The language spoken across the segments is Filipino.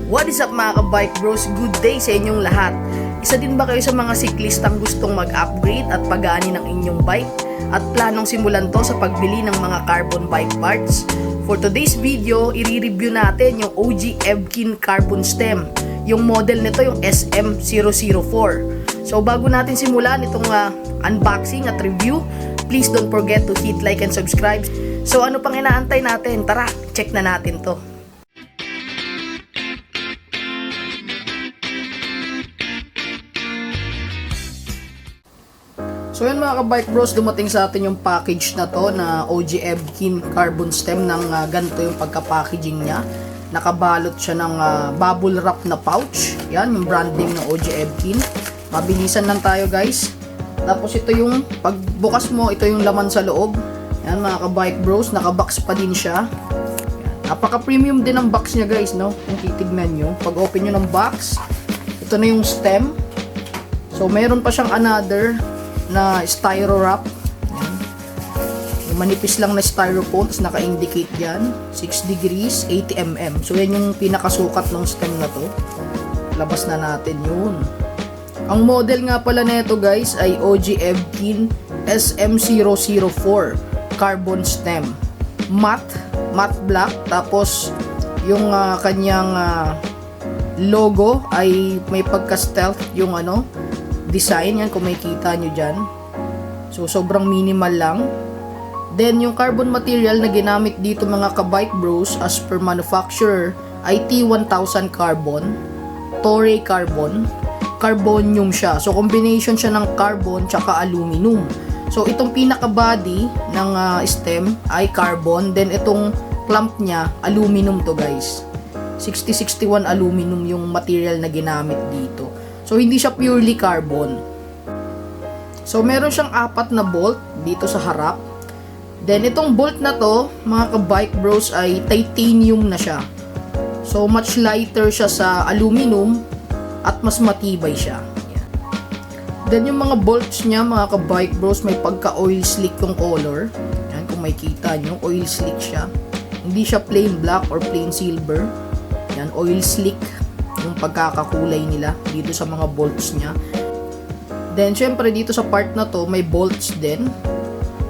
What is up mga ka-bike bros? Good day sa inyong lahat. Isa din ba kayo sa mga siklistang gustong mag-upgrade at pagani ng inyong bike at planong simulan to sa pagbili ng mga carbon bike parts? For today's video, i-review natin yung OG Evkin carbon stem. Yung model nito yung SM004. So bago natin simulan itong unboxing at review, please don't forget to hit like and subscribe. So ano pang inaantay natin? Tara, check na natin to. So yun mga ka-bike bros, dumating sa atin yung package na to na OG Evkin carbon stem ng ganito yung pagka-packaging niya. Nakabalot siya ng bubble wrap na pouch. Yan, yung branding ng OG Evkin. Mabilisan lang tayo guys. Tapos ito yung, pagbukas mo, ito yung laman sa loob. Yan mga ka-bike bros, nakabox pa din siya. Napaka-premium din ang box niya guys, no? Kung titignan nyo. Pag open nyo ng box, ito na yung stem. So meron pa siyang another na styro wrap. Yan. Yung manipis lang na styrofoam, tapos naka-indicate yan 6 degrees 80 mm. So yan yung pinakasukat ng stem na to. Labas na natin yun. Ang model nga pala nito guys ay OG Evkin SM004 carbon stem, matte black. Tapos yung kanyang logo ay may pagka-stealth yung design, yan kung makikita nyo dyan. So sobrang minimal lang. Then yung carbon material na ginamit dito mga ka-bike bros as per manufacturer ay T1000 carbon, Toray carbon, carbonium siya. So combination siya ng carbon tsaka aluminum. So itong pinaka body ng stem ay carbon, then itong clamp niya aluminum to guys. 6061 aluminum yung material na ginamit dito. So, hindi siya purely carbon. So, meron siyang 4 na bolt dito sa harap. Then, itong bolt na to, mga ka-bike bros, ay titanium na siya. So, much lighter siya sa aluminum at mas matibay siya. Yan. Then, yung mga bolts niya, mga ka-bike bros, may pagka-oil slick yung color. Yan, kung makikita nyo, oil slick siya. Hindi siya plain black or plain silver. Yan, oil slick yung pagkakakulay nila dito sa mga bolts niya. Then syempre dito sa part na to may bolts din.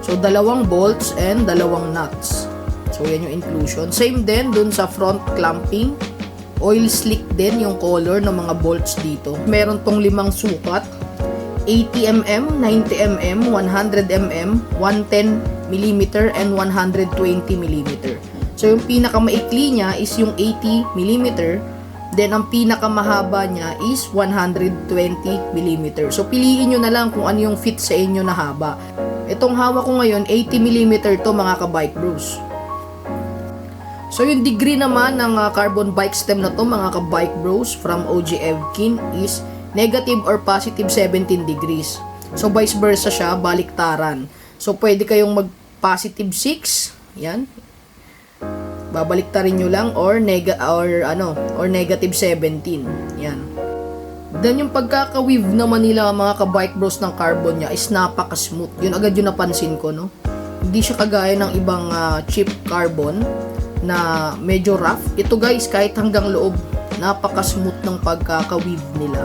So 2 bolts and 2 nuts. So yan yung inclusion. Same din dun sa front clamping. Oil slick din yung color ng mga bolts dito. Meron tong 5 sukat. 80 mm, 90 mm, 100 mm, 110 mm and 120 mm. So yung pinakamaikli niya is yung 80 mm. Then, ang pinakamahaba niya is 120 mm. So, piliin nyo na lang kung ano yung fit sa inyo na haba. Itong hawak ko ngayon, 80 mm to mga ka-bike bros. So, yung degree naman ng carbon bike stem na to mga ka-bike bros from OG Evkin is negative or positive 17 degrees. So, vice versa siya, baliktaran. So, pwede kayong mag-positive 6. Yan. Babaliktarin nyo lang or negative 17. Yan. Then yung pagkaka-weave naman nila mga ka-bike bros ng carbon niya is napaka-smooth. Yun agad yung napansin ko, no. Hindi siya kagaya ng ibang cheap carbon na medyo rough. Ito guys, kahit hanggang loob, napaka-smooth ng pagkaka-weave nila.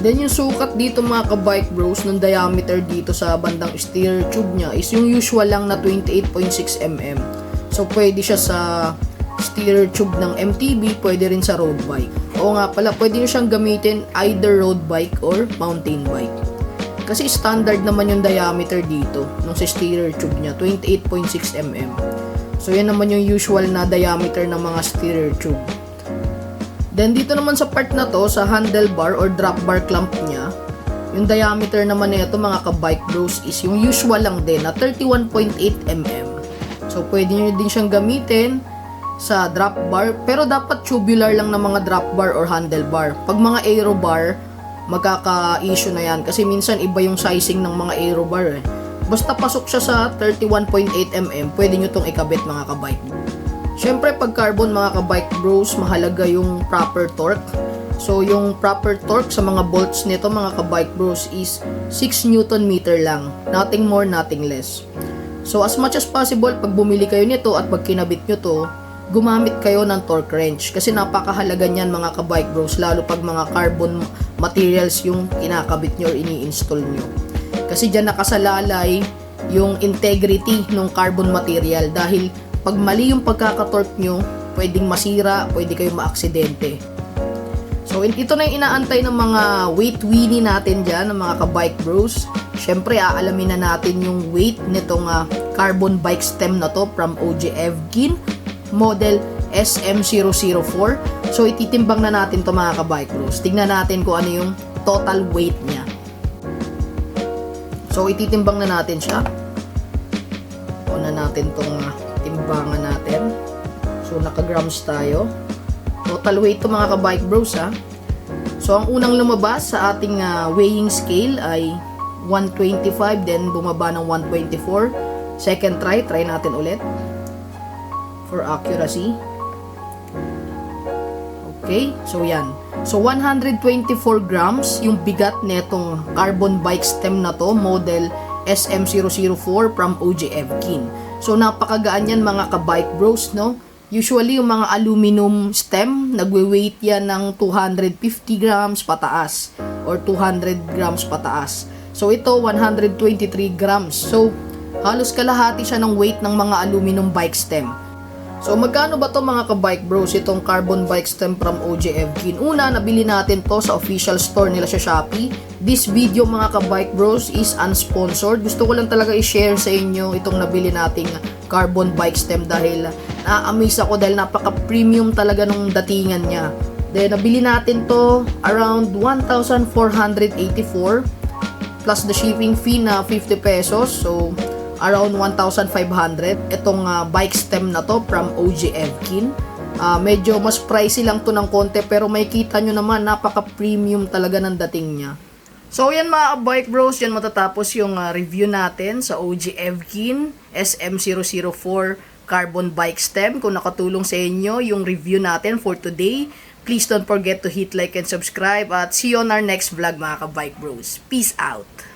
Then yung sukat dito mga ka-bike bros ng diameter dito sa bandang steer tube niya is yung usual lang na 28.6 mm. So, pwede siya sa steer tube ng MTB, pwede rin sa road bike. Oo nga pala, pwede nyo siyang gamitin either road bike or mountain bike. Kasi standard naman yung diameter dito, nung sa steer tube niya, 28.6 mm. So, yan naman yung usual na diameter ng mga steer tube. Then, dito naman sa part na to, sa handlebar or drop bar clamp niya, yung diameter naman nito mga ka-bike bros is yung usual lang din na 31.8 mm. So, pwede nyo din siyang gamitin sa drop bar. Pero dapat tubular lang na mga drop bar or handlebar. Pag mga aero bar, magkaka-issue na yan. Kasi minsan iba yung sizing ng mga aero bar. Basta pasok siya sa 31.8 mm, pwede nyo itong ikabit mga kabike. Siyempre, pag carbon mga kabike bros, mahalaga yung proper torque. So, yung proper torque sa mga bolts nito mga kabike bros is 6 Nm lang. Nothing more, nothing less. So as much as possible, pag bumili kayo nito at pag kinabit nyo to, gumamit kayo ng torque wrench kasi napakahalaga niyan mga ka-bike bros, lalo pag mga carbon materials yung kinakabit nyo or ini-install nyo. Kasi dyan nakasalalay yung integrity ng carbon material dahil pag mali yung pagkakatorque nyo, pwedeng masira, pwede kayo maaksidente. So ito na yung inaantay ng mga weight weenie natin dyan, ng mga ka-bike bros. Syempre aalamin na natin yung weight nitong carbon bike stem na to from OG Evkin model SM004. So ititimbang na natin to mga ka-bike bros. Tingnan natin kung ano yung total weight niya. So ititimbang na natin siya. Una natin tong timbangan natin. So naka-grams tayo. Total weight to mga ka-bike bros ha. So ang unang lumabas sa ating weighing scale ay 125, then bumaba ng 124. Second try natin ulit for accuracy. Okay, so yan. So 124 grams yung bigat netong carbon bike stem na to, model SM004 from OG Evkin. So napakagaan yan mga ka-bike bros, no? Usually yung mga aluminum stem, nagwe-weight yan ng 250 grams pataas or 200 grams pataas. So ito 123 grams. So halos kalahati siya ng weight ng mga aluminum bike stem. So magkano ba to mga ka-bike bros, itong carbon bike stem from OG Evkin? Una, nabili natin to sa official store nila sa Shopee. This video mga ka-bike bros is unsponsored. Gusto ko lang talaga i-share sa inyo itong nabili nating carbon bike stem dahil na-amaze ako dahil napaka-premium talaga nung datingan niya. Then nabili natin to around 1,484 plus the shipping fee na 50 pesos. So around 1,500 itong bike stem na to from OG Evkin. Medyo mas pricey lang to ng konti pero may kita nyo naman napaka-premium talaga ng dating niya. So yan mga bike bros, yan matatapos yung review natin sa OG Evkin SM004 carbon bike stem. Kung nakatulong sa inyo yung review natin for today, please don't forget to hit like and subscribe at see you on our next vlog mga ka-bike bros. Peace out!